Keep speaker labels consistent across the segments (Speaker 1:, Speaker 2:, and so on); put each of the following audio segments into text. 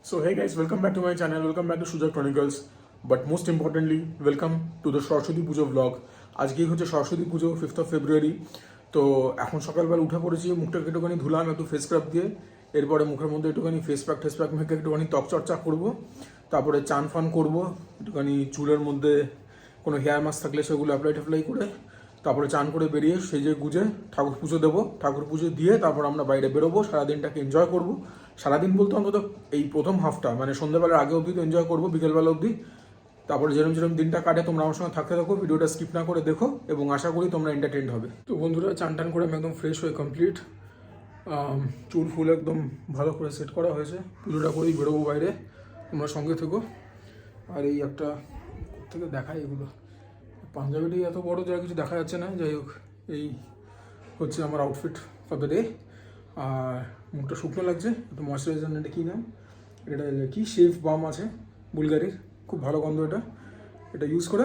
Speaker 1: So hey guys, welcome back to my channel, welcome back to Sujak Chronicles. But most importantly, welcome to the Saraswati Pujo vlog. আজকেই হচ্ছে সরস্বতী পুজো 5th of February. তো এখন সকালবেলা উঠে পড়েছি, মুখটাকে একটুখানি ধুলাম একটু ফেস স্ক্রাব দিয়ে। এরপরে মুখের মধ্যে একটুখানি ফেস প্যাক মেখে একটুখানি ত্বক চর্চা করবো। তারপরে চান ফান করবো, একটুখানি চুলের মধ্যে কোনো হেয়ার মাস্ক থাকলে সেগুলো অ্যাপ্লাই করে তারপরে চান করে বেরিয়ে সেজে গুজে ঠাকুর পুজো দেবো। ঠাকুর পুজো দিয়ে তারপর আমরা বাইরে বেরোবো, সারাদিনটাকে এনজয় করবো। সারাদিন বলতে অন্তত এই প্রথম হাফটা মানে সন্ধ্যাবেলার আগে অবধি তো এনজয় করবো, বিকেলবেলা অবধি। তারপরে যেরকম দিনটা কাটে তোমরা আমার সঙ্গে থাকতে থাকো, ভিডিওটা স্কিপ না করে দেখো এবং আশা করি তোমরা এন্টারটেইনড হবে। তো বন্ধুরা, চান টান করে আমি একদম ফ্রেশ হয়ে কমপ্লিট, চুল ফুল একদম ভালো করে সেট করা হয়েছে। পুজোটা করেই বেরোবো বাইরে, তোমরা সঙ্গে থেকো। আর এই একটা থেকে দেখাই, এগুলো পাঞ্জাবিটি এত বড় যা কিছু দেখা যাচ্ছে না, যাই হোক এই হচ্ছে আমার আউটফিট ফর দ্য ডে। আর মুখটা শুকনো লাগছে, একটু ময়শ্চারাইজার, এটা কী নাম, এটা কি শেভ বাম আছে বুলগারির, খুব ভালো গন্ধ এটা ইউজ করে।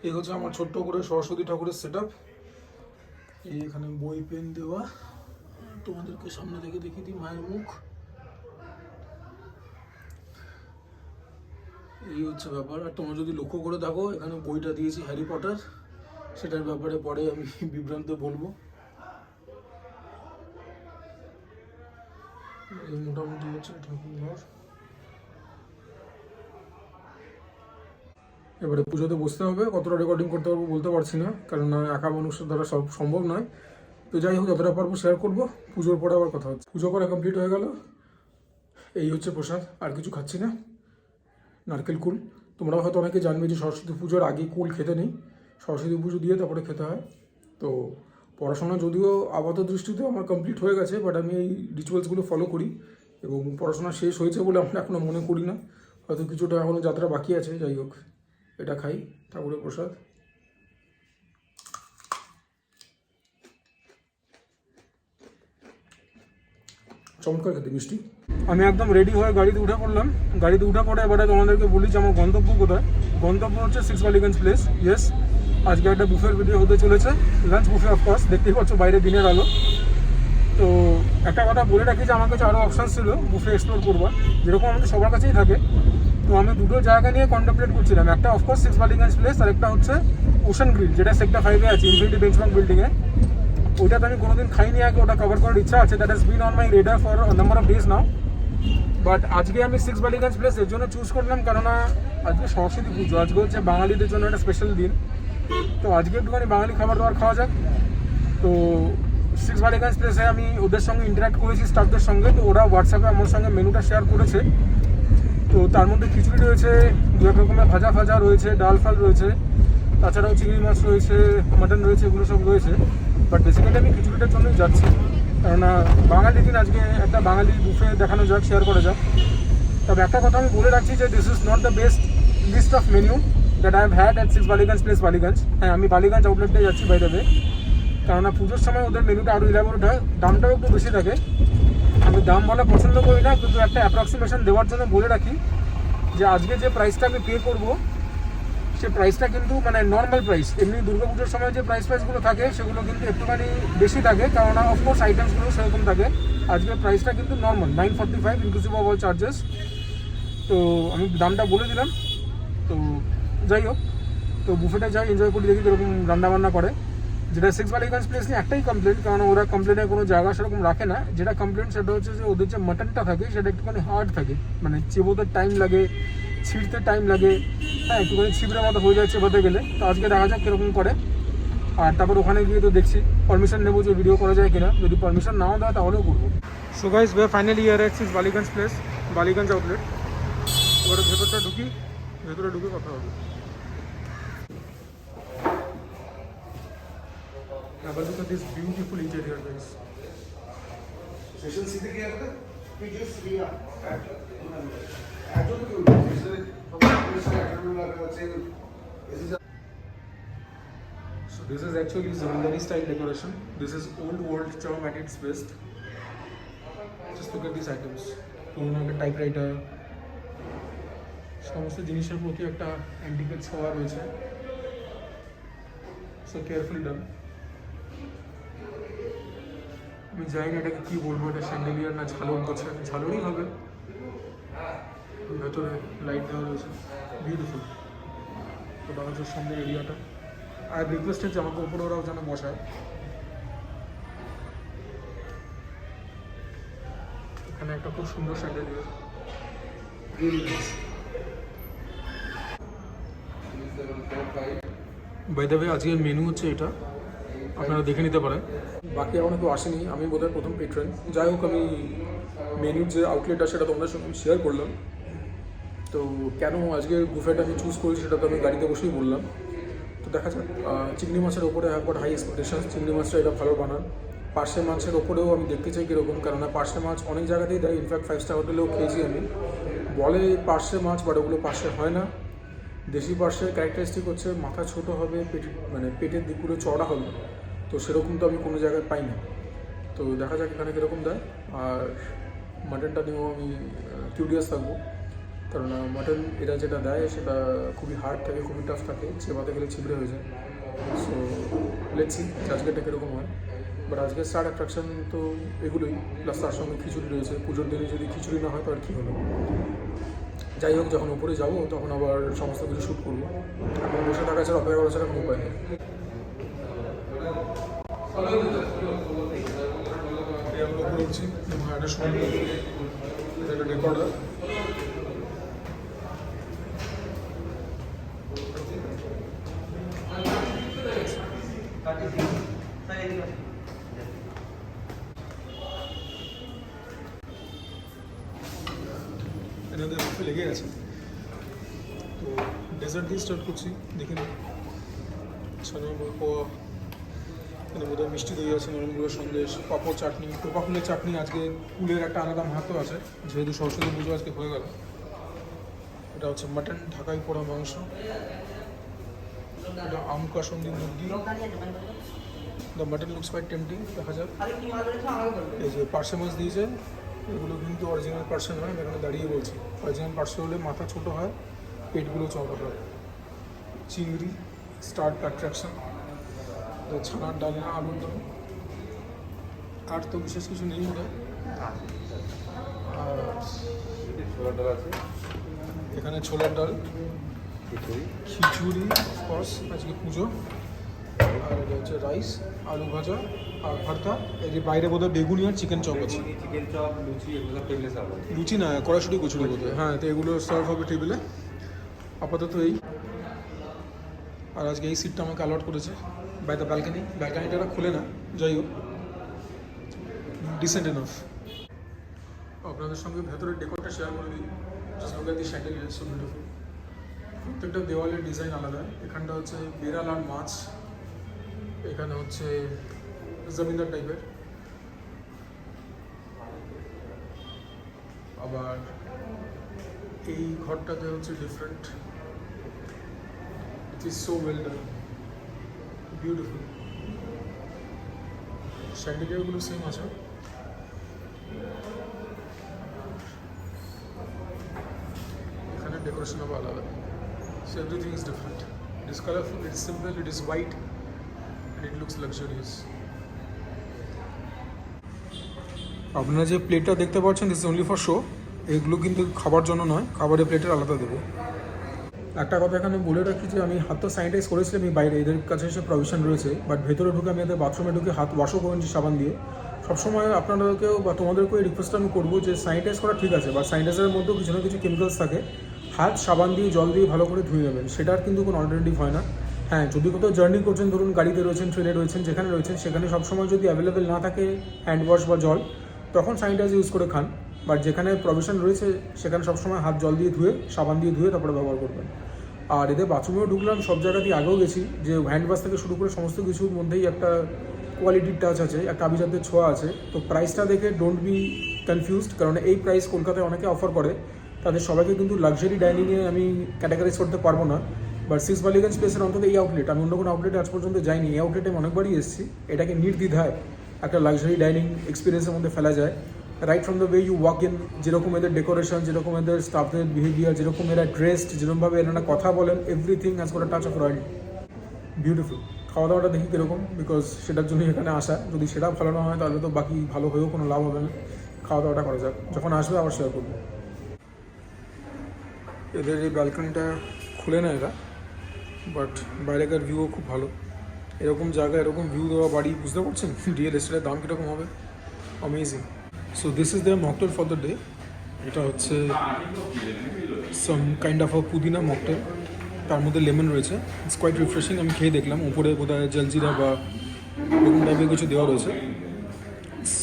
Speaker 1: এই হচ্ছে আমার ছোট্ট করে সরস্বতী ঠাকুরের সেট আপ। এখানে বই পেন দেওয়া, তোমাদেরকে সামনে থেকে দেখিয়ে দিই মায়ের মুখ। এই হচ্ছে ব্যাপার। আর তোমরা যদি লক্ষ্য করে দেখো, এখানে বইটা দিয়েছি হ্যারি পটার, সেটার ব্যাপারে পরে আমি বিভ্রান্ত বলবো। এই মোটামুটি হচ্ছে ঠাকুর ঘর। এবারে পুজোতে বসতে হবে, কতটা রেকর্ডিং করতে পারবো বলতে পারছি না, কারণ একা মানুষের দ্বারা সব সম্ভব নয়। তো যাই হোক, যতটা পারবো শেয়ার করবো। পুজোর পরে আবার কথা হচ্ছে। পুজো করা কমপ্লিট হয়ে গেল, এই হচ্ছে প্রসাদ। আর কিছু খাচ্ছি না, নারকেল কুল। তোমরা হয়তো অনেকে জানবে যে সরস্বতী পুজোর আগে কুল খেতে নেই, সরস্বতী পুজো দিয়ে তারপরে খেতে হয়। তো পড়াশোনা যদিও আপাত দৃষ্টিতে আমার কমপ্লিট হয়ে গেছে, বাট আমি এই রিচুয়ালসগুলো ফলো করি এবং পড়াশোনা শেষ হয়েছে বলে আমরা এখনও মনে করি না, হয়তো কিছুটা এখনও যাত্রা বাকি আছে। যাই হোক, এটা খাই, ঠাকুরের প্রসাদ। চমৎকার খেতে, মিষ্টি। আমি একদম রেডি হয়ে গাড়িতে উঠে পড়লাম। গাড়িতে উঠে পড়ে এবারে তোমাদেরকে বলি যে আমার গন্তব্য কোথায়। গন্তব্য হচ্ছে 6 বালিগঞ্জ প্লেস। ইয়েস, আজকে একটা বুফের ভিডিও হতে চলেছে, লাঞ্চ বুফে অফকোর্স। দেখতেই পাচ্ছ বাইরে দিনের আলো। তো একটা কথা বলে রাখি যে আমার কাছে আরও অপশান ছিল বুফে এক্সপ্লোর করবার, যেরকম আমাদের সবার কাছেই থাকে। তো আমি দুটো জায়গা নিয়ে কন্টেমপ্লেট করছিলাম, একটা অফকোর্স 6 বালিগঞ্জ প্লেস, আর একটা হচ্ছে ওশান গ্রিল, যেটা সেক্টর 5-এ আছে, ইনফিনিটি বেঞ্চমার্ক বিল্ডিংয়ে। ওইটা তো আমি কোনোদিন খাইনি আগে, ওটা কভার করার ইচ্ছা আছে। That has been on my radar for number of days now. But আজকে আমি 6 বালিগঞ্জ প্লেস এর জন্য চুজ করলাম, কেননা আজকে সরস্বতী পুজো, আজকে হচ্ছে বাঙালিদের জন্য একটা স্পেশাল দিন। তো আজকে একটুখানি বাঙালি খাবার দাবার খাওয়া যাক। তো 6 বালিগঞ্জ প্লেসে আমি ওদের সঙ্গে ইন্টারাক্ট করেছি, স্টাফদের সঙ্গে। তো ওরা হোয়াটসঅ্যাপে আমার সঙ্গে মেনুটা শেয়ার করেছে। তো তার মধ্যে খিচুড়ি রয়েছে, দু এক রকমের ভাজা রয়েছে, ডাল ফাল রয়েছে, তাছাড়াও চিংড়ি মাছ রয়েছে, মাটন রয়েছে, এগুলো সব রয়েছে। বাট বেসিক্যালি আমি খিচুড়িটার জন্যই যাচ্ছি, কেননা বাঙালি দিন, আজকে একটা বাঙালি বুফে দেখানো যাক, শেয়ার করা যাক। তবে একটা কথা আমি বলে রাখছি যে this is not the best list of menu that I have had at 6 Ballygunge place Ballygunge. হ্যাঁ, আমি বালিগঞ্জ আউটলেটে যাচ্ছি বাই দ্য ওয়ে, কেননা পুজোর সময় ওদের মেনুটা আরও ইলাবোরেট হয়, দামটাও একটু বেশি থাকে। আমি দাম বলা পছন্দ করি না, কিন্তু একটা অ্যাপ্রক্সিমেশন দেওয়ার জন্য বলে রাখি যে আজকে যে প্রাইসটা আমি পে করবো, সে প্রাইসটা কিন্তু মানে নর্মাল প্রাইস। এমনি দুর্গাপুজোর সময় যে প্রাইসগুলো থাকে সেগুলো কিন্তু একটুখানি বেশি থাকে, কেননা অফকোর্স আইটেমসগুলো সেরকম থাকে। আজকের প্রাইসটা কিন্তু normal 945 inclusive of all charges. তো আমি দামটা বলে দিলাম। তো যাই হোক, তো বুফেটা যাই, এনজয় করি, দেখি কীরকম রান্নাবান্না করে। যেটা 6 বালিগঞ্জ প্লেস নিয়ে একটাই কমপ্লেন, কারণ ওরা কমপ্লেনের কোনো জায়গা সেরকম রাখে না। যেটা কমপ্লেন সেটা হচ্ছে যে ওদের যে মাটনটা থাকে সেটা একটুখানি হার্ড থাকে, মানে চেবোতে টাইম লাগে, ছিঁড়তে টাইম লাগে। হ্যাঁ, একটুখানি ছিপড়ের মতো হয়ে যাচ্ছে চেবাতে গেলে। তো আজকে দেখা যাক কীরকম করে। আর তারপর ওখানে গিয়ে তো দেখছি পারমিশন নেবো যে ভিডিও করা যায় কিনা, যদি পারমিশন নাও দেয় তাহলেও করবো। So guys, way finally here at 6 Ballygunge place, Ballygunge outlet. এবারে ভেতরে ঢুকে কথা হবে। Have a look at this beautiful interior, guys.
Speaker 2: Session C থেকে একটা পিজিএস রিয়া
Speaker 1: So this is actually Zamindari style decoration. This is old world charm at its best. Just look at these items. পুরোনো একটা typewriter, সমস্ত জিনিসের প্রতি একটা অ্যান্টিকের ছোঁয়া রয়েছে। So carefully done. আমি জানি না এটাকে কী বলবো, এটা স্যান্ডেলিয়ার না ঝালর বলছে, ঝালরই হবে। ভেতরে লাইট দেওয়া রয়েছে, বিউটিফুল। তো বাংলাদেশের সামনে এরিয়াটা, আর রিকোয়েস্টেড যে আমাকে ওপরে ওরাও যেন বসায়। এখানে একটা খুব সুন্দর স্যান্ডেলিয়ার, বাই দ্য ওয়ে আজকের মেনু হচ্ছে এটা, আপনারা দেখে নিতে পারেন। বাকি এখনো কেউ আসেনি, আমি বোধহয় প্রথম পেট্রেন। যাই হোক, আমি মেনুর যে আউটলেট আছে সেটা তোমাদের সঙ্গে শেয়ার করলাম। তো কেন আজকের বুফেটা আমি চুজ করেছি সেটা তো আমি গাড়িতে বসেই বললাম। তো দেখা যাক, চিংড়ি মাছের ওপরে একবার হাই এক্সপেকটেশন, চিংড়ি মাছটা এটা ভালো বানান। পার্শে মাছের ওপরেও আমি দেখতে চাই কীরকম, কেননা পার্শে মাছ অনেক জায়গাতেই দেয়, ইনফ্যাক্ট 5 স্টার হোটেলেও খেয়েছি আমি। বলে পার্শে মাছ, বাট ওগুলো পার্শে হয় না। দেশি পার্শের ক্যারেক্টারিস্টিক হচ্ছে মাথা ছোটো হবে, পেটের দিকগুলো চড়া হবে। তো সেরকম তো আমি কোনো জায়গায় পাই না। তো দেখা যাক এখানে কীরকম দেয়। আর মাটনটা নিয়েও আমি কিউরিয়াস থাকবো, কারণ মাটন এরা যেটা দেয় সেটা খুবই হার্ড থাকে, খুবই টাফ থাকে, চেবাতে গেলে ছিবড়ে হয়ে যায়। সো লেটস সি আজকেরটা কীরকম হয়। বাট আজকের স্টার অ্যাট্রাকশন তো এগুলোই, প্লাস তার সঙ্গে খিচুড়ি রয়েছে। পুজোর দিনে যদি খিচুড়ি না হয় তো আর কী হলো। যাই হোক, যখন উপরে যাবো তখন আবার সমস্ত কিছু শ্যুট করবো। এখন বসে থাকা ছাড়া, অপেক্ষা করা ছাড়া কোনো উপায় নেই। আমরা উপরে উঠছি, একটা সময় একটা রেকর্ডার। এনাদের বুফে লেগে গেছে, তো ডেজার্ট দিয়ে স্টার্ট করছি। দেখে নিই, ছানা পোয়া, এখানে বোধহয় মিষ্টি দই আছে, নরম গুঁড়োর সন্দেশ, পাঁপড়, চাটনি, টোপা ফুলের চাটনি। আজকে ফুলের একটা আলাদা মাহাত্ম্য আছে, যেহেতু সরস্বতী পুজো আজকে হয়ে গেল। এটা হচ্ছে মাটন, ঢাকাই পোড়া মাংস। এটা আম কাসন্দি মুরগি। The mutton looks quite tempting, দেখা যাক। এই যে পার্শে মাছ দিয়েছে, এগুলো কিন্তু অরিজিনাল পার্সে নয়, আমি এখানে দাঁড়িয়ে বলছি। অরিজিনাল পার্সে হলে মাথা ছোটো হয়, পেটগুলো চওড়া হয়। চিংড়ি স্টার অ্যাট্রাকশন, ছানার ডালনা, আলুর দম। আর তো বিশেষ কিছু নেই মনে হয়। আর এখানে ছোলার ডাল, খিচুড়ি, অফকোর্স আজকে পুজো। আর এটা হচ্ছে রাইস, আলু ভাজা আর ভর্তা। এই যে বাইরে বোধহয় বেগুনি আর চিকেন চপ আছে।
Speaker 2: চিকেন চপ, লুচি, এগুলো টেবিলে সার্ভ হবে।
Speaker 1: লুচি না, কড়াইশুঁটি কচুরি বোধহয়। হ্যাঁ, তো এগুলো সার্ভ হবে টেবিলে। আপাতত এই। আর আজকে এই সিটটা আমাকে অ্যালট করেছে বাই দ্য ব্যালকানি। ব্যালকানিটা খুলে না, যাই হোক, ডিসেন্ট এনাফ। আপনাদের সঙ্গে ভেতরের ডেকোরটা শেয়ার করে দিই। Just look at the শ্যান্ডেলিয়ার, so beautiful. প্রত্যেকটা দেওয়ালের ডিজাইন আলাদা। এখানটা হচ্ছে বেড়াল আর মাছ, এখানে হচ্ছে জমিদার টাইপের। আবার এই ঘরটাতে হচ্ছে different. It is so well done, beautiful. স্যান্ডেলিয়ারগুলো সেম আছে। এখানে ডেকোরেশন হবে আলাদা। So everything is different. It is colorful, it is simple, it is white, and it looks luxurious. আপনারা যে প্লেটটা দেখতে পাচ্ছেন, this is only for show. এগুলো কিন্তু খাবার জন্য নয়, খাবারের প্লেটের আলাদা দেবো। একটা কথা এখানে বলে রাখি যে আমি হাত তো স্যানিটাইজ করেছিলাম এই বাইরে, এদের কাছে এসে প্রভিশন রয়েছে। বাট ভেতরে ঢুকে আমি এদের বাথরুমে ঢুকে হাত ওয়াশও করেছি সাবান দিয়ে। সবসময় আপনাদেরকেও বা তোমাদেরকেও এই রিকোয়েস্ট আমি করবো যে স্যানিটাইজ করা ঠিক আছে, বাট স্যানিটাইজারের মধ্যেও কিছু না কিছু কেমিক্যালস থাকে। হাত সাবান দিয়ে, জল দিয়ে ভালো করে ধুয়ে নেবেন, সেটার কিন্তু কোনো অল্টারনেটিভ হয় না। হ্যাঁ, যদি কোথাও জার্নি করছেন, ধরুন গাড়িতে রয়েছেন, ট্রেনে রয়েছেন, যেখানে রয়েছেন সেখানে সবসময় যদি অ্যাভেলেবেল না থাকে হ্যান্ড ওয়াশ বা জল, তখন স্যানিটাইজার ইউজ করে খান। বাট যেখানে প্রভিশন রয়েছে সেখানে সবসময় হাত জল দিয়ে ধুয়ে, সাবান দিয়ে ধুয়ে তারপরে ব্যবহার করবেন। আর এদের বাথরুমেও ঢুকলাম, সব জায়গাতেই আগেও গেছি, যে হ্যান্ড ওয়াশ থেকে শুরু করে সমস্ত কিছুর মধ্যেই একটা কোয়ালিটির টাচ আছে, একটা আভিজাত্যের ছোঁয়া আছে। তো প্রাইসটা দেখে ডোন্ট বি কনফিউজড, কারণ এই প্রাইস কলকাতায় অনেকে অফার করে, তাদের সবাইকে কিন্তু লাক্সারি ডাইনিংয়ে আমি ক্যাটাগরাইজ করতে পারবো না। বাট 6 বালিগঞ্জ প্লেসের অন্তত এই আউটলেট, আমি অন্য কোনো আউটলেটে আজ পর্যন্ত যাইনি। এই আউটলেটে আমি অনেকবারই এসেছি। এটাকে নির্দ্বিধায় একটা লাক্সারি ডাইনিং এক্সপিরিয়েন্সের মধ্যে ফেলা যায়। Right from the way you walk in, যেরকম এদের ডেকোরেশন, যেরকম এদের স্টাফদের বিহেভিয়ার, যেরকম এরা ড্রেসড, যেরকমভাবে এনারা কথা বলেন, everything has got a touch of royal. Beautiful. খাওয়া দাওয়াটা দেখি কীরকম, বিকজ সেটার জন্যই এখানে আসা। যদি সেটা ভালো না হয় তাহলে তো বাকি ভালো হয়েও কোনো লাভ হবে না। খাওয়া দাওয়াটা করা যাক, যখন আসবে আবার শেয়ার করবো। এদের এই ব্যালকনিটা খুলে না এরা, বাট বাইরেকার ভিউও খুব ভালো। এরকম জায়গায় এরকম ভিউ দেওয়া বাড়ি, বুঝতে পারছেন রিয়েল এস্টেটের দাম কীরকম হবে? Amazing. So this is their mocktail for the day. এটা হচ্ছে সাম কাইন্ড অফ আ পুদিনা মকটেল, তার মধ্যে লেমন রয়েছে। It's quite refreshing. আমি খেয়ে দেখলাম, উপরে বোধহয় জলজিরা বা এরকম টাইপের কিছু দেওয়া রয়েছে। It's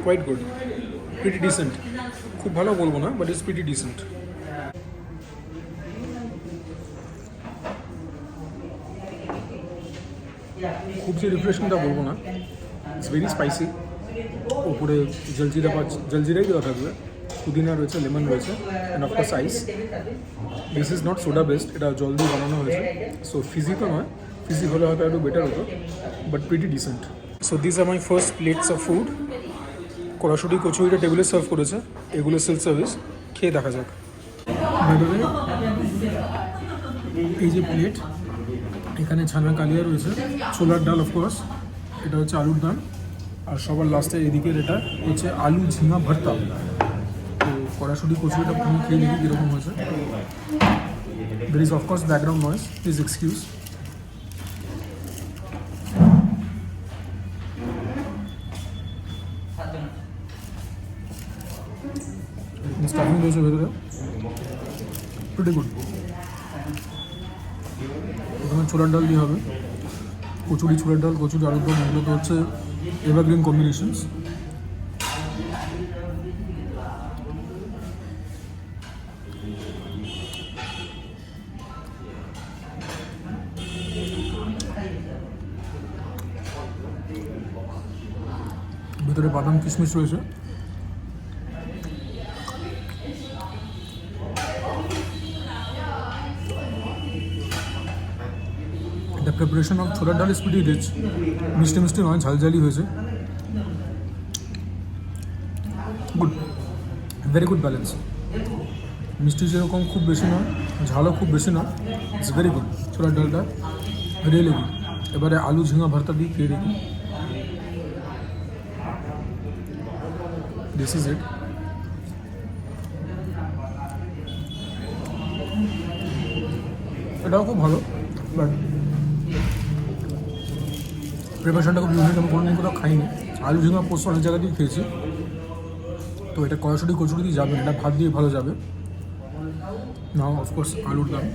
Speaker 1: quite good, pretty decent. খুব ভালো বলবো না, বাট ইটস প্রিটি ডিসেন্ট। খুব যে রিফ্রেশিংটা বলবো না, ইটস ভেরি স্পাইসি। উপরে জলজিরা বা জলজিরাই দেওয়া থাকবে, পুদিনা রয়েছে, লেমন রয়েছে, and of course ice. This is not soda based, এটা জল দিয়ে বানানো হয়েছে। সো ফিজি তো নয়, ফিজি হলে হয়তো একটু বেটার হতো, but pretty decent. So this are my first plates of food. কড়াশুটি কচুরিটা টেবিলে সার্ভ করেছে, এগুলো সেলফ সার্ভিস। খেয়ে দেখা যাক। এই যে প্লেট, এখানে ছানা কালিয়া রয়েছে, ছোলার ডাল অফকোর্স, এটা হচ্ছে আলুর ডাল, আর সবার লাস্টে এদিকের এটা হচ্ছে আলু ঝিঙা ভর্তা। তো কড়াশুটি কচুরিটা প্রথমে খেয়ে দেখি কীরকম হয়েছে। There is of course background noise, please excuse. Stuffing রয়েছে ভেতরে, প্রিটি গুড। প্রথমে ছোলার ডাল দিয়ে হবে, কচুরি ছোলার ডাল, কচুরি আলুর দম, এগুলো তো হচ্ছে এভারগ্রিন কম্বিনেশনস। ভিতরে বাদাম কিশমিশ রয়েছে। দ্য প্রিপারেশন অফ ছোলার ডাল ইজ প্রিটি রিচ। মিষ্টি মিষ্টি নয়, ঝালঝালি হয়েছে। Good, very good balance. মিষ্টি যেরকম খুব বেশি নয়, ঝালও খুব বেশি নয়, ইটস ভেরি গুড। ছোলার ডালটা রিয়েলি গুড। এবারে আলু ঝিঙা ভর্তা দিয়ে খেয়ে দেখি। This is it. এটাও খুব ভালো, বাট প্রিপারেশনটা খুব ইউনিক। আমি কোনোদিন কোথাও খাইনি। আলু ঝিঙা পোস্ত অনেক জায়গা দিয়ে খেয়েছি, তো এটা কড়াশুটি কচুরি দিয়ে যাবে, এটা ভাত দিয়ে ভালো যাবে। নাও অফকোর্স আলুর দাম।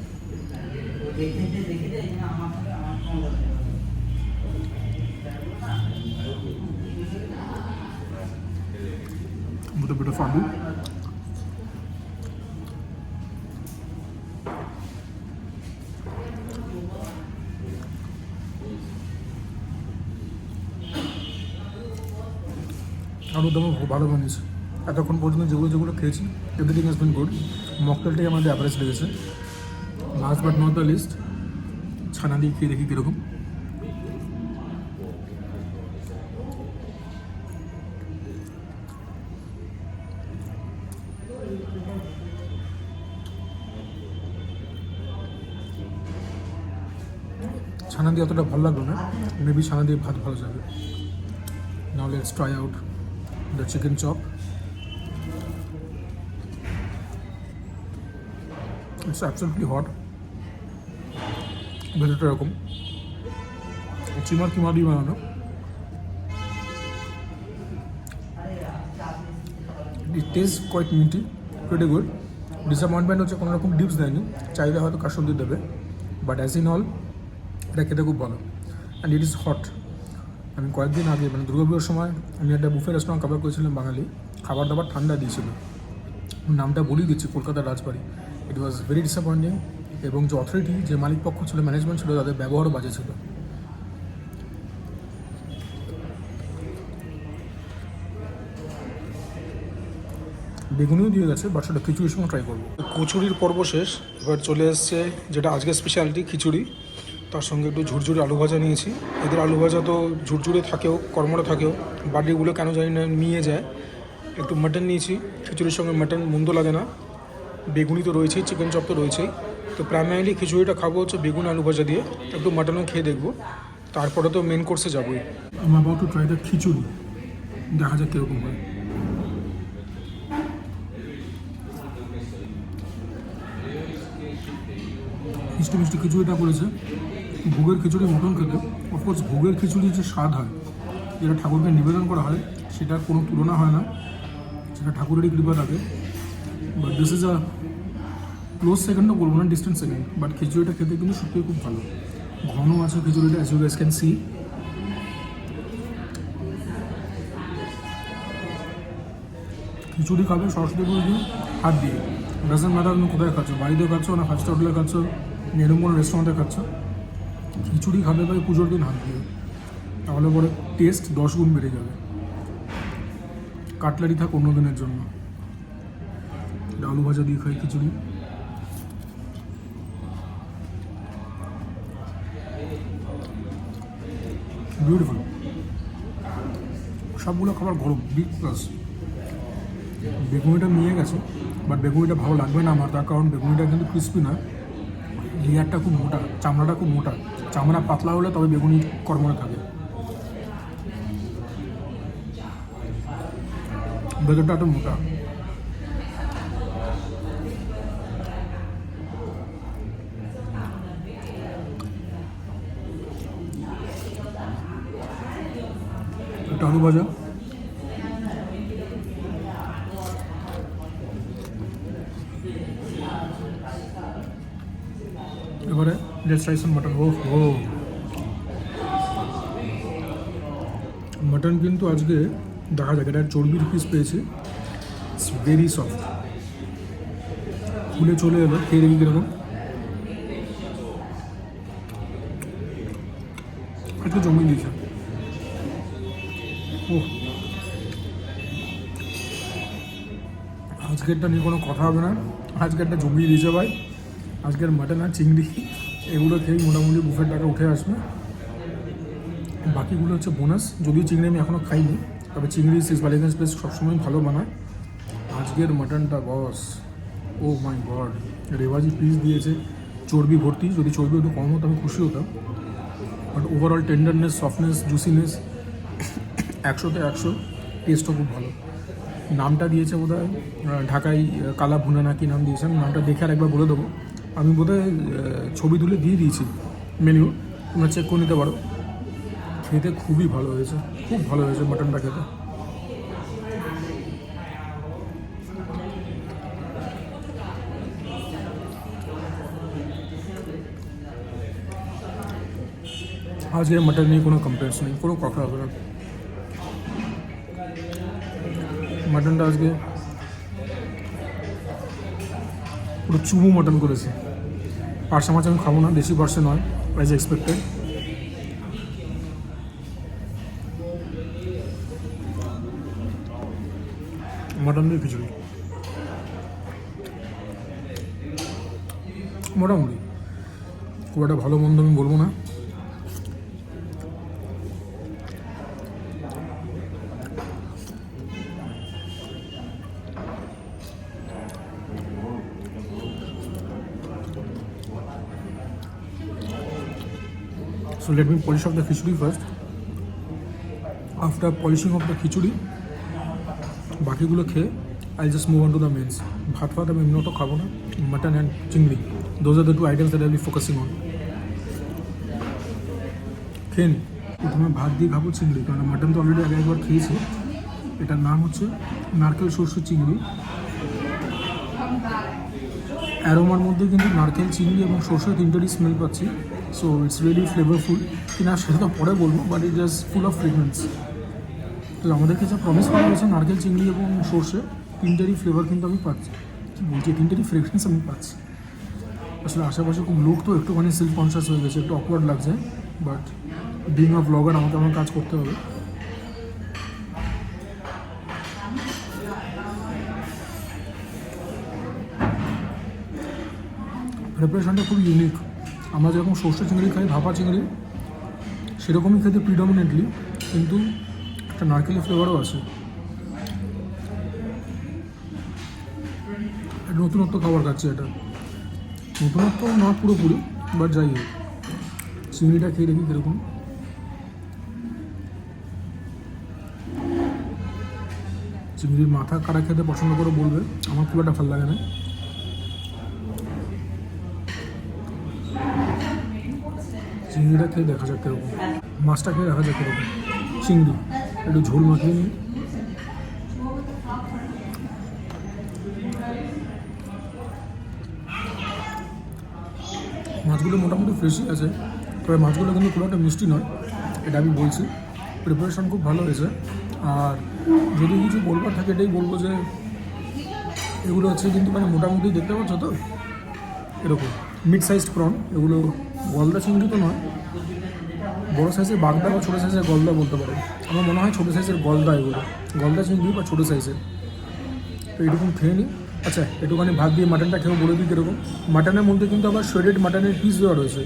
Speaker 1: with a bit of aloo. আলুর দমও খুব ভালো বানিয়েছে। এতক্ষণ পর্যন্ত যেগুলো খেয়েছি, এভরিথিং হ্যাজ বিন গুড। মকটেলটাই আমাদের অ্যাভারেজ লেগেছে। Last but not the least, ছানা দিয়ে খেয়ে দেখি কীরকম। ছানা দিয়ে অতটা ভালো লাগলো না, মেবি ছানা দিয়ে ভাত ভালো যাবে। Now let's try out the chicken chop. It's absolutely hot. ভেতরটা এরকম চিমার কিমা দিয়ে বানানো। It tastes quite meaty, pretty good. Disappointment হচ্ছে কোনো রকম ডিপস দেয়নি, চাইলে হয়তো কাসুন্দি দেবে, বাট অ্যাজ ইন অল এটা খেতে খুব ভালো। And it is hot. আমি কয়েকদিন আগে মানে দুর্গাপুজোর সময় আমি একটা বুফে রেস্টুরেন্ট খাবার করেছিলাম, বাঙালি খাবার দাবার ঠান্ডা দিয়েছিল, নামটা বলেই দিচ্ছি, কলকাতার রাজবাড়ি। ইট ওয়াজ ভেরি ডিসঅ্যাপয়েন্টিং। এবং যে অথরিটি, যে মালিক পক্ষ ছিল, ম্যানেজমেন্ট ছিল, তাদের ব্যবহারও বাজে ছিল। বেগুনিও দিয়ে গেছে, বাট সেটা খিচুড়ির সঙ্গে ট্রাই করবো। কচুরির পর্ব শেষ, এবার চলে এসছে যেটা আজকের স্পেশালিটি, খিচুড়ি। তার সঙ্গে একটু ঝুরঝুরে আলু ভাজা নিয়েছি। এদের আলু ভাজা তো ঝুরঝুরে থাকেও, কর্মটা থাকেও, বাড়িগুলো কেন জানি না নিয়ে যায়। একটু মাটন নিয়েছি, খিচুড়ির সঙ্গে মাটন মন্দ লাগে না। বেগুনি তো রয়েছেই, চিকেন চপ তো রয়েছেই। তো প্রাইমারিলি খিচুড়িটা খাবো হচ্ছে বেগুন আলু ভাজা দিয়ে, একটু মাটনও খেয়ে দেখবো। তারপরে তো মেন কোর্সে যাবোই। আমি অ্যাবাউট টু ট্রাই দ্য খিচুড়ি, দেখা যাক কীরকম হয়। মিষ্টি মিষ্টি খিচুড়িটা করেছে, ভোগের খিচুড়ি মটন খেতে। অফকোর্স ভোগের খিচুড়ির যে স্বাদ হয়, যেটা ঠাকুরকে নিবেদন করা হয়, সেটার কোনো তুলনা হয় না, সেটা ঠাকুরেরই কৃপা থাকে। But this is a close সেকেন্ডও বলবো না, ডিস্টেন্ট সেকেন্ড। বাট খিচুড়িটা খেতে কিন্তু সত্যিই খুব ভালো, ঘন আছে খিচুড়িটা, as you guys can see. খিচুড়ি খাবে সরস্বতী পুজো দিন হাত দিয়ে, ডাজেন্ট ম্যাটার তুমি কোথায় খাচ্ছ, বাড়িতে খাচ্ছ না ফাইভ স্টার হোটেলে খাচ্ছ, এরকম কোনো রেস্টুরেন্টে খাচ্ছ, খিচুড়ি খাবে ভাই পুজোর দিন হাত দিয়ে, তাহলে পরে টেস্ট 10 গুণ বেড়ে যাবে। কাটলারি থাক অন্য দিনের জন্য। আলু ভাজা দিয়ে খাই খিচুড়ি, বিউটিফুল। সবগুলো খাবার গরম, বিগ প্লাস। বেগুনিটা নিয়ে গেছে, বাট বেগুনিটা ভালো লাগবে না আমার, তার কারণ বেগুনিটা কিন্তু ক্রিস্পি না, লেয়ারটা খুব মোটা, চামড়াটা খুব মোটা। চামড়া পাতলা হলে তবে বেগুনি কর্মরে থাকে। ভেতরটা একটু মোটা। একটা আলু ভাজা, এবারে লেটস ট্রাই সাম মাটন। ও হো, মাটন কিন্তু আজকে দেখা যাক, এটা চর্বির পিস পেয়েছি, ইটস ভেরি সফট, ফুলে চলে এলো। খেয়ে দেখি কীরকম। একটু জমিয়ে দিয়েছে। ও, আজকেরটা নিয়ে কোনো কথা হবে না, আজকেরটা জমিয়ে দিয়েছে ভাই। আজকের মাটন আর চিংড়ি এগুলো খেয়েই মোটামুটি বুফের টাকা উঠে আসবে। বাকিগুলো হচ্ছে বোনাস, যদিও চিংড়ি আমি এখনও খাইনি, তবে চিংড়ি সিক্স বালিগঞ্জ প্লেস সবসময় ভালো বানায়। আজকের মাটনটা বস, ও মাই গড, রেওয়াজি পিস দিয়েছে, চর্বি ভর্তি। যদি চর্বি একটু কম হতো আমি খুশি হতাম, but overall tenderness, softness, juiciness 100তে 100। টেস্টও খুব ভালো। নামটা দিয়েছে বোধহয় ঢাকাই কালা ভুনা না কি নাম দিয়েছে, আমি নামটা দেখে আর একবার বলে দেবো। আমি বোধহয় ছবি তুলে দিয়ে দিয়েছি মেনু, তোমরা চেক করে নিতে পারো। খেতে খুবই ভালো হয়েছে, খুব ভালো হয়েছে মাটনটা খেতে। আজকে মাটন নিয়ে কোনো কম্পেয়ার্স নেই, কোনো কথা হবে না। মাটনটা আজকে পুরো চুমু মাটন করেছে। পার্সে মাছ আমি খাবো না, দেশি পার্সে নয়, অ্যাজ এক্সপেক্টেড। মাটন দিয়ে খিচুড়ি মোটামুটি খুব একটা ভালো মন্দ আমি বলবো না। So let me polish off the khichdi first. After polishing off the khichdi, বাকিগুলো খেয়ে I just move on to the mains. ভাত ফাত আমি এমনি তো খাবো না, মাটন অ্যান্ড চিংড়ি, those are the two items that I will be focusing on. খেয়ে নি, প্রথমে ভাত দিয়ে খাবো চিংড়ি, কারণ মাটন তো অলরেডি আগে একবার খেয়েছি। এটার নাম হচ্ছে নারকেল সর্ষে চিংড়ি। অ্যারোমার মধ্যে কিন্তু নারকেল, চিংড়ি এবং সর্ষে তিনটেরই স্মেল পাচ্ছি। সো ইটস রিয়েলি ফ্লেভারফুল, কিনা সেটা তো পরে বলবো, but it just full of fragrance. তো আমাদেরকে যা প্রমিস করা হয়েছে, নারকেল, চিংড়ি এবং সর্ষে তিনটেরই ফ্লেভার কিন্তু আমি পাচ্ছি। কী বলছি, তিনটেরই ফ্রেগরেন্স আমি পাচ্ছি। আসলে আশেপাশে খুব লোক তো একটুখানি সেলফ কনসিয়াস হয়ে গেছে, একটু অকওয়ার্ড লাগছে, বাট বিং আ ব্লগার আমাকে আমার কাজ করতে হবে। প্রিপারেশনটা খুব ইউনিক। আমরা যেরকম সর্ষে চিংড়ি খাই, ভাপা চিংড়ি, সেরকমই খেতে প্রিডমিনেন্টলি, কিন্তু একটা নারকেলের ফ্লেভারও আছে। নতুনত্ব খাবার খাচ্ছি, এটা নতুনত্ব না পুরোপুরি, বাট যাই হোক। চিংড়িটা খেয়ে দেখি কীরকম। চিংড়ির মাথা কারা খেতে পছন্দ করে বলবে, আমার খুব একটা ভালো লাগে না। চিংড়িটা খেয়ে দেখা যাক কীরকম, মাছটা খেয়ে দেখা যাক কীরকম। চিংড়ি একটু ঝোল মাখিয়ে নিই। মাছগুলো মোটামুটি ফ্রেশই আছে, তবে মাছগুলো কিন্তু খুব একটা মিষ্টি নয়, এটা আমি বলছি। প্রিপারেশন খুব ভালো হয়েছে। আর যদি কিছু বলবার থাকে এটাই বলবো যে এগুলো হচ্ছে কিন্তু মানে মোটামুটি দেখতে পাচ্ছ তো এরকম মিড সাইজড প্রন। এগুলো গলদা চিংড়ি তো নয়, বড়ো সাইজের বাগদা বা ছোটো সাইজের গলদা বলতে পারো। আমার মনে হয় ছোটো সাইজের গলদা, এগুলো গলদা চিংড়ি বা ছোটো সাইজের। তো এরকম খেয়ে নিই। আচ্ছা, একটুখানি ভাত দিয়ে মাটনটা খেয়েও বলে দিই কীরকম। মাটনের মধ্যে কিন্তু আবার শ্রেডেড মাটনের পিস দেওয়া রয়েছে,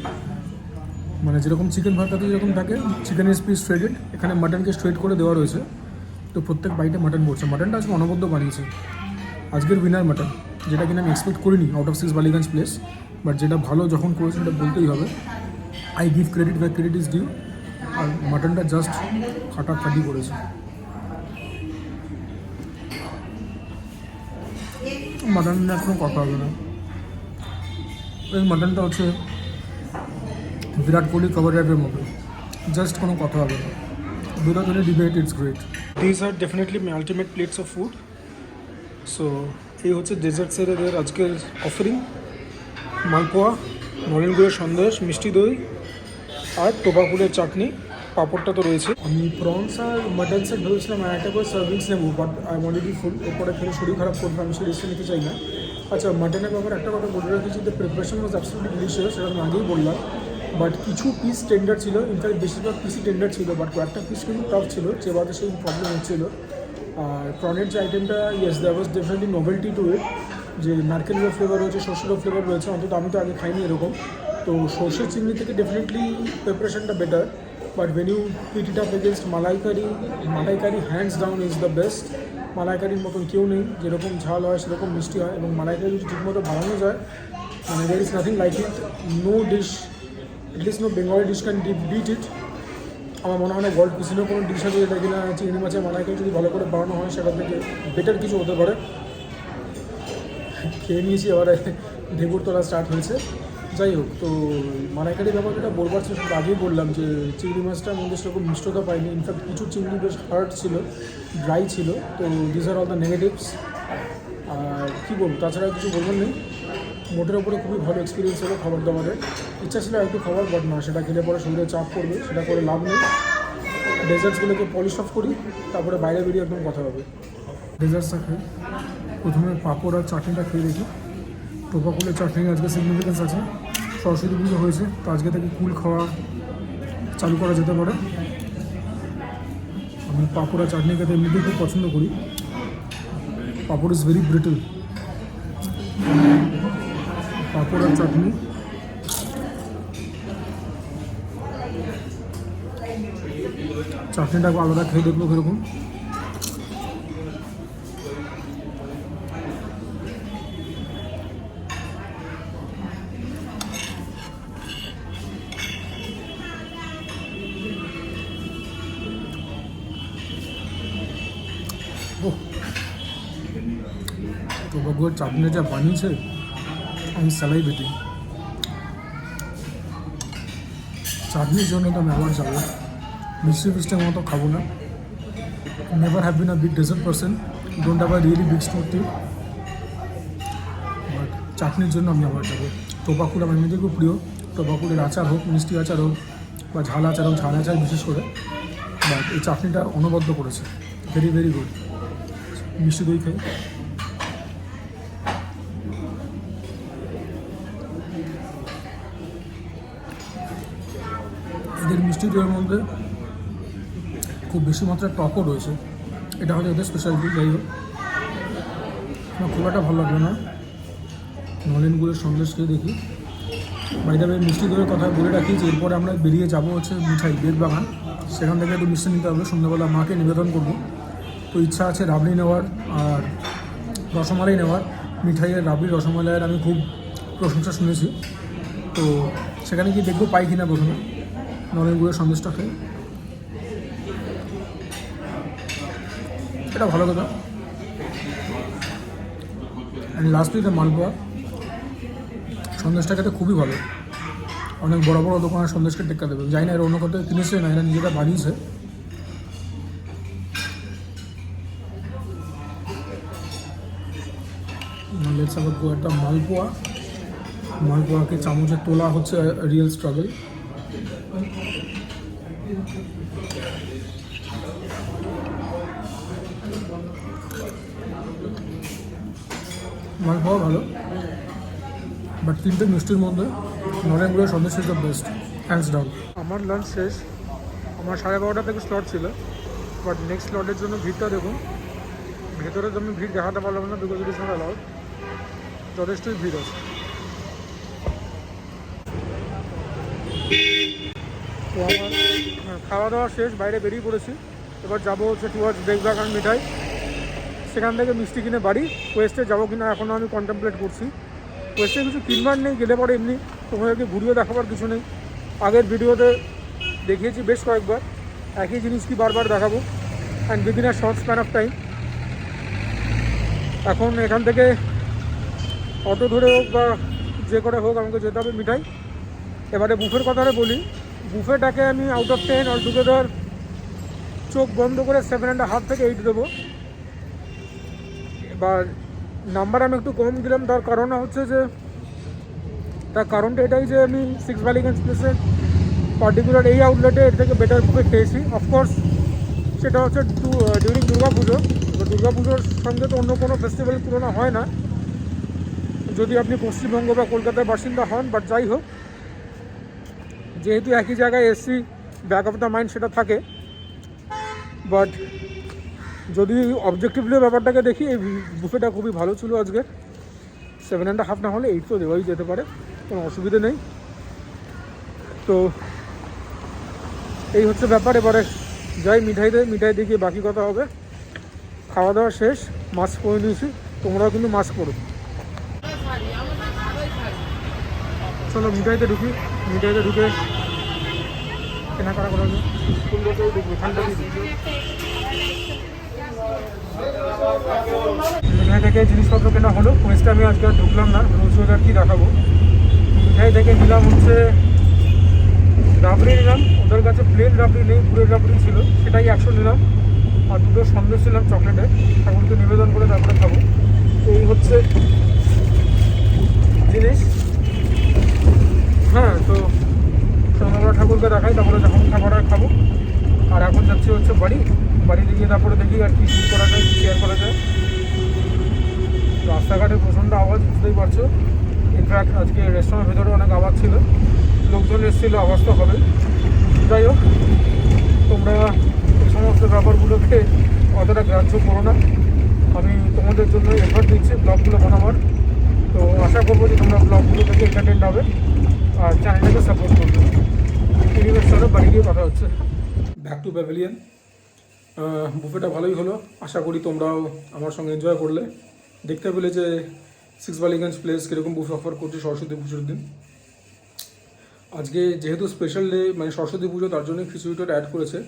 Speaker 1: মানে যেরকম চিকেন ভর্তাতে যেরকম থাকে চিকেনের পিস শ্রেডেড, এখানে মাটনকে স্ট্রেট করে দেওয়া রয়েছে। তো প্রত্যেক বাইটে মাটন পড়ছে। মাটনটা আজকে অনবদ্য বানিয়েছে, আজকের উইনার মাটন, যেটা কিনা আমি এক্সপেক্ট করিনি out of 6 Ballygunge place. But যেটা ভালো যখন করেছে সেটা বলতেই হবে, I give credit where credit is due. আর মাটনটা জাস্ট ফাটাফাটি করেছে। মাটন নিয়ে কোনো কথা হবে না। এই মাটনটা হচ্ছে বিরাট কোহলি কভার ড্রাইভের মতো, জাস্ট কোনো কথা হবে না, without any debate. It's great. This are definitely my ultimate plates of food. So এই হচ্ছে ডেজার্টসের এদের আজকের অফারিং। মালপোয়া, নলেন গুড়ের সন্দেশ, মিষ্টি দই আর টোপা ফুলের চাটনি, পাঁপড়টা তো রয়েছে। আমি প্রনস আর মাটন সেট ভেবেছিলাম একটা করে সার্ভিংস নেবো, বাট আই অলরেডি ফুল। এরপরে খেলে শরীর খারাপ করবে, আমি সেই রিস্কটা নিতে চাই না। আচ্ছা, মাটনের ব্যাপারে একটা কথা বলে রাখছি, যে প্রিপারেশন ওয়াজ অ্যাবসলিউটলি ডিলিশিয়াস, সেটা আমি আগেই বললাম। বাট কিছু পিস টেন্ডার ছিল, ইনফ্যাক্ট বেশিরভাগ পিসই টেন্ডার ছিল, বাট কয়েকটা পিস কিন্তু টাফ ছিল, চেবাতে সেই প্রবলেম হচ্ছিল। আর প্রনের যে আইটেমটা, yes there was definitely novelty to it, যে নারকেলেরও ফ্লেভার রয়েছে, সর্ষেরও ফ্লেভার রয়েছে, অন্তত আমি তো আগে খাইনি এরকম। তো সর্ষের চিংড়ি থেকে ডেফিনেটলি প্রিপারেশনটা better. But when you pit it up against malaikari, malaikari hands down is the best. মালাইকারির মতন কেউ নেই, যেরকম ঝাল হয় সেরকম মিষ্টি হয়, এবং মালাইকারি যদি ঠিকমতো বানানো যায়, মানে there is nothing like it. No dish, at least no Bengali dish can beat it. আমার মনে হয় না ওয়ার্ল্ড কুসিনের কোনো ডিশ আছে যেটা কিনা চিংড়ি মাছের মালাইকারি যদি ভালো করে বানানো হয় সেটা থেকে বেটার কিছু হতে পারে। খেয়ে নিয়েছি, এবারে ঢেকুর তোলা স্টার্ট হয়েছে। যাই হোক, তো মালাইকারির ব্যাপার যেটা বলবার ছিল সেটা আগেই বললাম, যে চিংড়ি মাছটার মধ্যে সেরকম মিষ্টতা পাইনি। ইনফ্যাক্ট কিছু চিংড়ি বেশ হার্ড ছিল, ড্রাই ছিল। তো this are all the negatives. আর কী বলবো, তাছাড়া কিছু বলবার নেই। মোটের ওপরে খুবই ভালো এক্সপিরিয়েন্স হলো খাবার দাবারের। ইচ্ছা ছিল একটু খাবার, বাট না, সেটা খেলে পরে শরীরে চাপ পড়বে, সেটা করে লাভ নেই। ডেজার্টসগুলোকে পলিশ অফ করি, তারপরে বাইরে বেরিয়ে একদম কথা হবে। ডেজার্টসটা খাই, প্রথমে পাঁপড় আর চাটনিটা খেয়ে দেখি। টোপা কুলের চাটনির আজকে সিগনিফিকেন্স আছে, সরস্বতী পুজো হয়েছে, তো আজকে থেকে কুল খাওয়া চালু করা যেতে পারে। আমি পাঁপড় আর চাটনি খেতে এমনিতেই খুব পছন্দ করি। পাঁপড় ইজ ভেরি ব্রিটল। পাঁপড় আর চাটনি, চাটনিটা আলাদা খেয়ে দেখবো কীরকম। টোবাগোর চাটনি যা বানিয়েছে, আমি সালাই বেটি। চাটনির জন্য তো আমি আবার যাবো, মিষ্টি ফিষ্টির মতো খাবো না। Never have been a big dessert person, don't have a really big store tip, but চাটনির জন্য আমি আবার যাবো। টোপাকুল আমার এমনিতে খুব প্রিয়। টোপাকুলের আচার হোক, মিষ্টি আচার হোক, বা ঝাল আচার হোক, ঝাল আচার বিশেষ করে, বাট এই চাটনিটা অনবদ্য করেছে, ভেরি ভেরি গুড। মিষ্টি দই খাই। এদের মিষ্টি দইয়ের মধ্যে খুব বেশি মাত্রায় টকও রয়েছে, এটা হচ্ছে এদের স্পেশালিটি। যাই হোক, আমার খুব একটা ভালো লাগলো না। নলেন গুড়ের সন্দেশ খেয়ে দেখি। বাই দ্য ওয়ে, মিষ্টি দইয়ের কথা বলে রাখি যে এরপরে আমরা বেরিয়ে যাবো হচ্ছে মিঠাই বেদবাগান, সেখান থেকে একটু মিষ্টি নিতে হবে, সন্ধ্যাবেলা মাকে নিবেদন করবো। তো ইচ্ছা আছে রাবড়ি নেওয়ার আর রসমালাই নেওয়ার। মিঠাইয়ের রাবড়ি রসমালাইয়ের আমি খুব প্রশংসা শুনেছি, তো সেখানে গিয়ে দেখবো পাই কিনা। প্রথমে নলেন গুড়ের সন্দেশটা খাই, এটা ভালো কথা। অ্যান্ড লাস্টলি এটা মালপোয়া। সন্দেশটা খেতে খুবই ভালো। অনেক বড় বড় দোকানের সন্দেশকে টেক্কা দেবে, জানি না এর অন্য কোথাও কিনেছে না, এরা নিজেরা বানিয়েছে। লেটস হ্যাভ গো একটা মালপোয়া। মালপোয়াকে চামচে তোলা হচ্ছে রিয়েল স্ট্রাগল। মালপোয়া ভালো, বাট তিনটে মিষ্টির মধ্যে নরেনগুলোর sandesh is the best, hands down. আমার লাঞ্চ শেষ। আমার 12:30 থেকে স্লট ছিল, বাট নেক্সট স্লটের জন্য ভিড়টা দেখুন। ভেতরে তো আমি ভিড় দেখাতে পারলাম না, because it is not allowed. যথেষ্টই ভিড় আছে। তো আমার খাওয়া দাওয়া শেষ, বাইরে বেরিয়ে পড়েছি। এবার যাবো হচ্ছে টুয়ার্ডস বেগবাগ আর মিঠাই। সেখান থেকে মিষ্টি কিনে বাড়ি। কোয়েস্টে যাবো কিনা এখনও আমি কন্টেমপ্লেট করছি। কোয়েস্টে কিছু কিনবার নেই, গেলে পরে এমনি তোমাদেরকে ঘুরিয়ে দেখাবার কিছু নেই। আগের ভিডিওতে দেখিয়েছি বেশ কয়েকবার, একই জিনিস কি বারবার দেখাবো, and within a short span of time. এখন এখান থেকে অটো ধরে হোক বা যে করে হোক আমাকে যেতে হবে মিঠাই। এবারে বুফের কথাটা বলি। বুফেটাকে আমি আউট অফ 10 অল টুগেদার চোখ বন্ধ করে 7.5 থেকে 8 দেবো। এবার নাম্বার আমি একটু কম দিলাম, তার কারণ হচ্ছে যে তার কারণটা এটাই যে আমি 6 বালিগঞ্জ প্লেসে পার্টিকুলার এই আউটলেটে এর থেকে বেটার বুফে খেয়েছি। অফকোর্স সেটা হচ্ছে ডিউরিং দুর্গা পুজো। এবার দুর্গা পুজোর সঙ্গে তো অন্য কোনো ফেস্টিভ্যাল তুলনা হয় না যদি আপনি পশ্চিমবঙ্গ বা কলকাতার বাসিন্দা হন। বাট যাই হোক, যেহেতু একই জায়গায় এসছি, ব্যাক অফ দ্য মাইন্ড সেটা থাকে। বাট যদি অবজেক্টিভলি ব্যাপারটাকে দেখি, এই বুফেটা খুবই ভালো ছিল আজকে। 7.5 না হলে 8 তো দেওয়াই যেতে পারে, কোনো অসুবিধে নেই। তো এই হচ্ছে ব্যাপার। এবারে যাই মিঠাই দিয়ে বাকি কথা হবে। খাওয়া দাওয়া শেষ, মাস্ক পরে নিয়েছি, তোমরাও কিন্তু মাস্ক পরো। চলো মিঠাইতে ঢুকি। মিঠাইতে ঢুকে কেনাকাটা করা হবে। সুন্দরটাই ঢুকবো, ঠান্ডা দিয়ে মিঠাই থেকে জিনিসপত্র কেনা হলো। কোয়েস্টে আমি আজকে আর ঢুকলাম না, রোজ আর কি দেখাবো। মিঠাই থেকে নিলাম হচ্ছে রাবড়ি নিলাম। ওদের কাছে প্লেন রাবড়ি নেই, গুড়ের রাবড়ি ছিল, সেটাই 100 নিলাম। আর দুটো সন্দেশ ছিলাম চকলেটের, ঠাকুরকে নিবেদন করে তারপরে খাবো। এই হচ্ছে জিনিস। হ্যাঁ, তো সন্ধ্যাবেলা ঠাকুরকে দেখাই, তারপরে যখন খাবার খাবো। আর এখন যাচ্ছি হচ্ছে বাড়িতে গিয়ে তারপরে দেখি আর কি শুট করা যায়, শেয়ার করা যায়। রাস্তাঘাটে প্রচণ্ড আওয়াজ, বুঝতেই পারছো। ইনফ্যাক্ট আজকে রেস্টুরেন্টের ভেতরে অনেক আওয়াজ ছিল, লোকজন এসেছিলো, আওয়াজ তো হবে। যাই হোক, তোমরা এই সমস্ত ব্যাপারগুলোকে অতটা গ্রাহ্য করো না। আমি তোমাদের জন্য এফার্ট দিচ্ছি ব্লগগুলো বানাবার। তো আশা করবো যে তোমরা ব্লগগুলো থেকে এন্টারটেন্ড হবে আর চ্যানেলটাকে সাপোর্ট করবে। ইউনিভার্স চলো, বাড়ি গিয়ে কথা হচ্ছে। Back to pavilion. বুফেটা ভালোই হলো, আশা করি তোমরাও আমার সঙ্গে এনজয় করলে। দেখতে পেলে যে 6 বালিগঞ্জ প্লেস কীরকম বুফে অফার করছে সরস্বতী পুজোর দিন। আজকে যেহেতু স্পেশাল ডে, মানে সরস্বতী পুজো, তার জন্য খিচুড়িটা অ্যাড করেছে।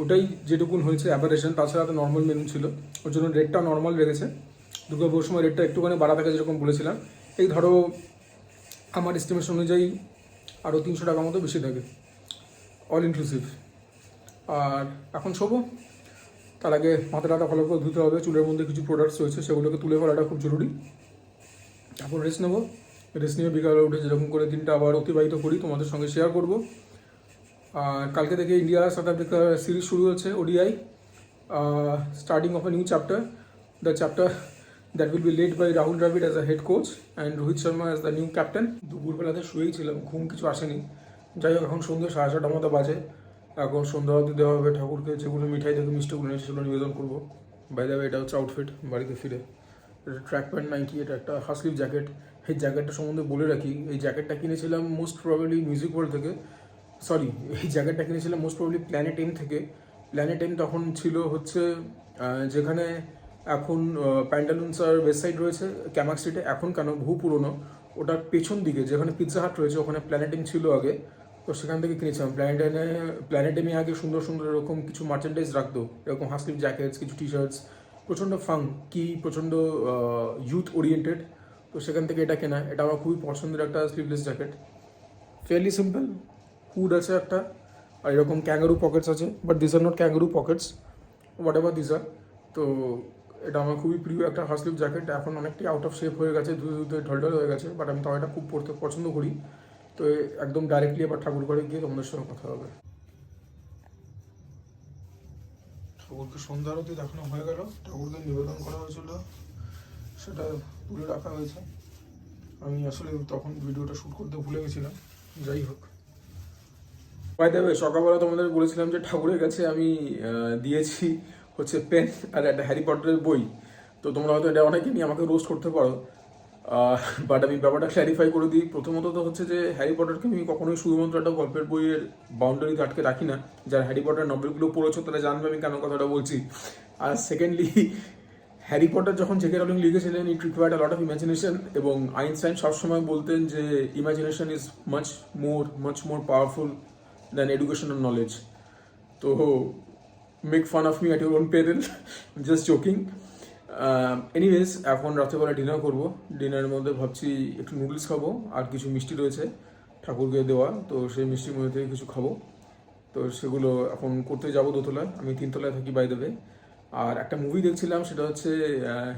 Speaker 1: ওটাই যেটুকুন হয়েছে অ্যাভারেশন, তাছাড়া তো নর্মাল মেনু ছিল, ওর জন্য রেটটা নর্মাল রেখেছে। দুর্গা পুজোর সময় রেটটা একটুখানি বাড়া থাকে, যেরকম বলেছিলাম। এই ধরো আমার এস্টিমেশন অনুযায়ী আরও 300 টাকা মতো বেশি থাকে, অল ইনক্লুসিভ। আর এখন শোবো, তার আগে মাথাটা ভালো করে ধুতে হবে। চুলের মধ্যে কিছু প্রোডাক্টস রয়েছে, সেগুলোকে তুলে ফেলাটা খুব জরুরি। তারপর রেস্ট নেবো। রেস্ট নিয়ে বিকালে উঠে যেরকম করে দিনটা আবার অতিবাহিত করি তোমাদের সঙ্গে শেয়ার করব। আর কালকে থেকে ইন্ডিয়া সাউথ আফ্রিকা সিরিজ শুরু হচ্ছে, ODI, starting of a new chapter. The chapter that will be led by Rahul Dravid as a head coach and Rohit Sharma as the new captain. দুপুরবেলাতে শুয়েই ছিলাম, ঘুম কিছু আসেনি। যাই হোক, এখন সন্ধ্যে 6:30 মতো বাজে। এখন সন্ধ্যা অবধি দেওয়া হবে ঠাকুরকে, যেগুলো মিঠাই থেকে মিষ্টিগুলো নিয়েছে সেগুলো নিবেদন করবো। বাই দ্য ওয়ে, এটা হচ্ছে আউটফিট বাড়িতে ফিরে। এটা ট্র্যাক প্যান্ট নাইটি, এটা একটা হাসলিভ জ্যাকেট। এই জ্যাকেটটা সম্বন্ধে বলে রাখি, এই জ্যাকেটটা কিনেছিলাম মোস্ট প্রবাবলি মিউজিক ওয়ার্ল্ড থেকে। সরি, এই জ্যাকেটটা কিনেছিলাম মোস্ট প্রবাবলি প্ল্যানেট এম থেকে। প্ল্যানেট এম তখন ছিল হচ্ছে যেখানে এখন প্যান্টালুন্সার ওয়েবসাইট রয়েছে ক্যামাক স্ট্রিটে, এখন কেন, বহু পুরনো। ওটার পেছন দিকে যেখানে পিৎজা হাট রয়েছে, ওখানে প্ল্যানেট এম ছিল আগে। তো সেখান থেকে কিনেছিলাম। প্ল্যানেট এমে আগে সুন্দর সুন্দর এরকম কিছু মার্চেন্ডাইজ রাখতো, এরকম হাসলিভ জ্যাকেটস, কিছু টি শার্টস, প্রচণ্ড কি প্রচণ্ড ইউথ ওরিয়েন্টেড। তো সেখান থেকে এটা কেনা, এটা আমার খুবই পছন্দের একটা sleeveless jacket. Fairly simple, hood আছে একটা, আর এরকম ক্যাঙ্গারু পকেটস আছে, but this are not kangaroo pockets, whatever this are. তো এটা আমার খুবই প্রিয় একটা হাফ স্লিভ জ্যাকেট। এখন অনেকটাই আউট অফ শেপ হয়ে গেছে, ধুয়ে ধুয়ে ঢলঢল হয়ে গেছে, বাট আমি তাও এটা খুব পরতে পছন্দ করি। তো একদম ডাইরেক্টলি আবার ঠাকুর ঘরে গিয়ে তোমাদের সঙ্গে কথা হবে। ঠাকুরকে সন্ধ্যা আরতি দেখানো হয়ে গেল, ঠাকুরকে নিবেদন করা হয়েছিল, সেটা তুলে রাখা হয়েছে। আমি আসলে তখন ভিডিওটা শ্যুট করতে ভুলে গেছিলাম, যাই হোক। বাই দ্য ওয়ে, সকালবেলা তোমাদের বলেছিলাম যে ঠাকুরের কাছে আমি দিয়েছি হচ্ছে পেন আর একটা হ্যারি পটারের বই। তো তোমরা হয়তো এটা অনেকে নিয়ে আমাকে রোস্ট করতে পারো, বাট আমি ব্যাপারটা ক্ল্যারিফাই করে দিই। প্রথমত তো হচ্ছে যে হ্যারি পটারকে আমি কখনোই শুধুমাত্র একটা গল্পের বইয়ের বাউন্ডারিতে আটকে রাখি না। যারা হ্যারি পটার নভেলগুলো পড়েছো তারা জানবে আমি কেন কথাটা বলছি। আর সেকেন্ডলি, হ্যারি পটার যখন জেকে রলিং লিখেছিলেন, it required a lot of imagination, এবং আইনস্টাইন সবসময় বলতেন যে imagination is much more powerful than educational knowledge. তো make fun of me at your own peril, just joking. Anyways, এখন রাত্রেবেলা dinner করবো। ডিনারের মধ্যে ভাবছি একটু নুডলস খাবো, আর কিছু মিষ্টি রয়েছে ঠাকুরকে দেওয়া, তো সেই মিষ্টির মধ্যে থেকে কিছু খাবো। তো সেগুলো এখন করতে যাবো দোতলায়, আমি 3 তলায় থাকি বাই দ্য ওয়ে। আর একটা মুভি দেখছিলাম, সেটা হচ্ছে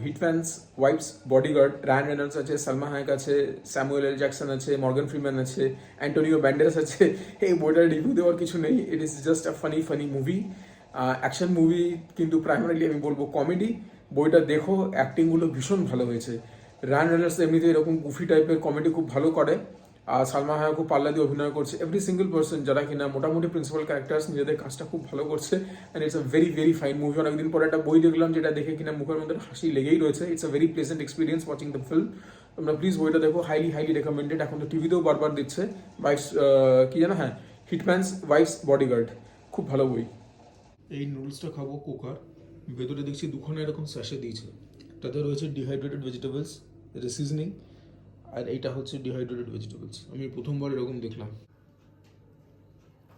Speaker 1: হিটম্যানস ওয়াইফস বডিগার্ড। রায়ান রেনল্ডস আছে, সালমা হায়েক আছে, স্যামুয়েল এল জ্যাকসন আছে, মর্গান ফ্রিম্যান আছে, অ্যান্টোনিও ব্যান্ডেরাস আছে। এই বইটার রিভিউ দেওয়ার কিছু নেই, it is just a funny movie, action movie, কিন্তু প্রাইমারিলি আমি বলবো কমেডি। বইটা দেখো, অ্যাক্টিংগুলো ভীষণ ভালো হয়েছে। রায়ান রেনল্ডস এমনিতে এরকম গুফি টাইপের কমেডি খুব ভালো করে, আর সালমা হায়া খুব পাল্লা দিয়ে অভিনয় করছে। এভরি সিঙ্গল পার্সন যারা কিনা মোটামুটি প্রিন্সিপাল ক্যারেক্টার্স, নিজেদের কাজটা খুব ভালো করছে, and it's a very fine movie. অনেকদিন পরে একটা বই দেখলাম যেটা দেখে কিনা মুখের মধ্যে হাসি লেগেই রয়েছে। It's a very pleasant experience watching the film. তোমরা প্লিজ বইটা দেখো, হাইলি রেকমেন্ডেড। এখন তো টিভিতেও বারবার দিচ্ছে, কি জানো, হ্যাঁ, হিটম্যানস ওয়াইফস বডিগার্ড, খুব ভালো বই। এই নুডলসটা খাবো কোকার, ভেতরে দেখছি দুখানা এরকম স্যাশে দিয়েছে। একটাতে রয়েছে ডিহাইড্রেটেড ভেজিটেবলস, এটা সিজনিং, আর এইটা হচ্ছে ডিহাইড্রেটেড ভেজিটেবলস। আমি প্রথমবার এরকম দেখলাম।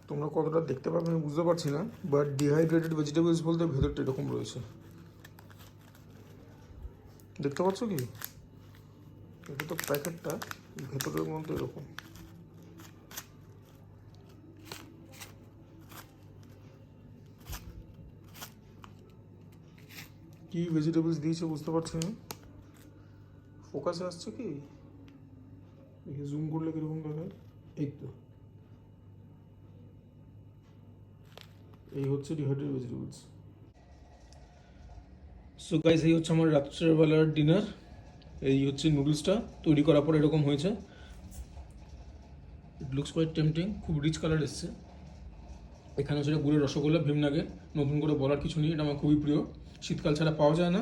Speaker 1: তোমরা কতটা দেখতে পাবে আমি বুঝতে পারছি না, বাট ডিহাইড্রেটেড ভেজিটেবলস বলতে ভেতরটা এরকম রয়েছে, দেখতে পাচ্ছ কি? এটা তো প্যাকেটটা, ভেতরের মধ্যে এরকম। কি ভেজিটেবলস দিয়েছে বুঝতে পারছি না, ফোকাসে আসছে কি? দেখি জুম করলে কিরকম দেখায়। এই তো, এই হচ্ছে ডিহাইড্রেটেড ভেজিটেবলস। সো গাইস, এই হচ্ছে আমার রাত্রেবেলার ডিনার। এই হচ্ছে নুডলসটা, তৈরি করার পর এরকম হয়েছে। ইট লুকস কোয়াইট টেম্পটিং, খুব রিচ কালার এসছে। এখানে হচ্ছে গুড়ের রসগোল্লা, ভীমনাগের, নতুন করে বলার কিছু নেই, এটা আমার খুবই প্রিয়, শীতকাল ছাড়া পাওয়া যায় না।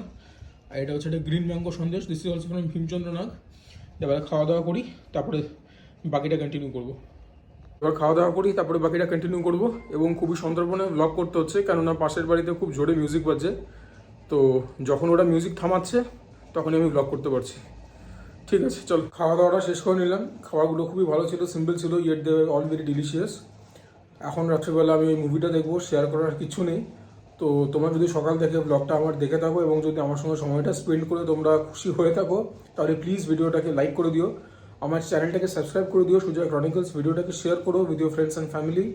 Speaker 1: আর এটা হচ্ছে একটা green mango sandesh, this is also from Bhimchandra Nag. এবার খাওয়া দাওয়া করি, তারপরে বাকিটা কন্টিনিউ করবো। এবং খুবই সন্দর্পণে ব্লগ করতে হচ্ছে, কেননা পাশের বাড়িতে খুব জোরে মিউজিক বাজছে। তো যখন ওটা মিউজিক থামাচ্ছে তখনই আমি ব্লগ করতে পারছি। ঠিক আছে, চল খাওয়া দাওয়াটা শেষ করে নিলাম। খাওয়াগুলো খুবই ভালো ছিল, সিম্পল ছিল, yet they all very delicious. এখন রাত্রিবেলা আমি ওই মুভিটা দেখবো, শেয়ার করার কিছু নেই। তো তোমরা যদি সকাল থেকে ব্লগটা আমার দেখে থাকো এবং যদি আমার সঙ্গে সময়টা স্পেন্ড করে তোমরা খুশি হয়ে থাকো, তাহলে প্লিজ ভিডিওটাকে লাইক করে দিও, আমার চ্যানেলটাকে সাবস্ক্রাইব করে দিও সুজয় ক্রনিকলস। ভিডিওটাকে শেয়ার করো with your friends and family.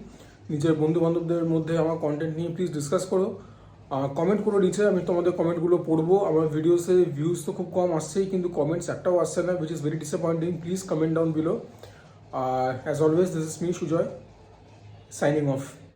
Speaker 1: নিজের বন্ধু বান্ধবদের মধ্যে আমার কন্টেন্ট নিয়ে প্লিজ ডিসকাস করো, কমেন্ট করো নিচে, আমি তোমাদের কমেন্টগুলো পড়বো। আমার ভিডিওসে ভিউজ তো খুব কম আসছেই, কিন্তু কমেন্টস একটাও আসছে না, which is very disappointing. Please comment down below. As always, this is me Sujoy, signing off.